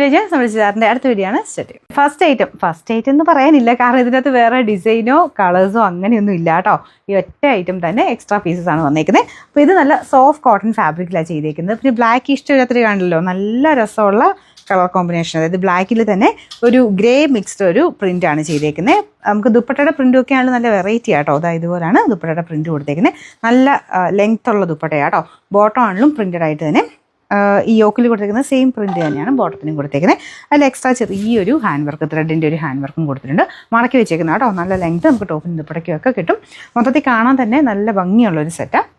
വിജയ്. നമ്മുടെ ചുരിദാറിൻ്റെ അടുത്ത വീഡിയോ ആണ് സ്റ്റാർട്ട് ചെയ്യും. ഫസ്റ്റ് ഐറ്റം എന്ന് പറയാനില്ല, കാരണം ഇതിനകത്ത് വേറെ ഡിസൈനോ കളേഴ്സോ അങ്ങനെയൊന്നും ഇല്ല കേട്ടോ. ഈ ഒറ്റ ഐറ്റം തന്നെ എക്സ്ട്രാ പീസസ് ആണ് വന്നേക്കുന്നത്. അപ്പോൾ ഇത് നല്ല സോഫ്റ്റ് കോട്ടൺ ഫാബ്രിക്കിലാണ് ചെയ്തേക്കുന്നത്. പിന്നെ ബ്ലാക്ക് ഇഷ്ടമില്ലാത്തൊരു കാണല്ലോ, നല്ല രസമുള്ള കളർ കോമ്പിനേഷൻ. അതായത് ബ്ലാക്കിൽ തന്നെ ഒരു ഗ്രേ മിക്സ്ഡ് ഒരു പ്രിൻ്റ് ആണ് ചെയ്തേക്കുന്നത്. നമുക്ക് ദുപ്പട്ടയുടെ പ്രിൻ്റ് ഒക്കെ ആണെങ്കിൽ നല്ല വെറൈറ്റി ആട്ടോ. അതായത് ഇതുപോലാണ് ദുപ്പട്ടയുടെ പ്രിൻ്റ് കൊടുത്തേക്കുന്നത്. നല്ല ലെങ്ത് ഉള്ള ദുപ്പട്ടയാട്ടോ. ബോട്ടം ആണെങ്കിലും പ്രിൻ്റഡ് ആയിട്ട് തന്നെ ഈ യോക്കിൽ കൊടുത്തേക്കുന്ന സെയിം പ്രിന്റ് തന്നെയാണ് ബോട്ടത്തിനും കൊടുത്തേക്കുന്നത്. അതിൽ എക്സ്ട്രാ ചെറിയൊരു ഹാൻഡ് വർക്ക്, ത്രെഡിൻ്റെ ഒരു ഹാൻഡ് വർക്കും കൊടുത്തിട്ടുണ്ട്. മടക്കി വെച്ചേക്കുന്ന കേട്ടോ. നല്ല ലെങ്ത് നമുക്ക് ടോപ്പിനും ദുപ്പട്ടയ്ക്കും ഒക്കെ കിട്ടും. മൊത്തത്തിൽ കാണാൻ തന്നെ നല്ല ഭംഗിയുള്ളൊരു സെറ്റാണ്.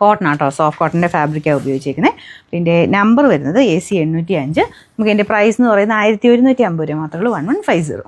കോട്ടൺ ആട്ടോ, സോഫ്റ്റ് കോട്ടൻ്റെ ഫാബ്രിക്കാണ് ഉപയോഗിച്ചിരിക്കുന്നത്. ഇതിൻ്റെ നമ്പർ വരുന്നത് AC 805. നമുക്ക് ഇതിൻ്റെ പ്രൈസ് എന്ന് പറയുന്നത് 1150 രൂപ മാത്രമേ ഉള്ളൂ. 1150.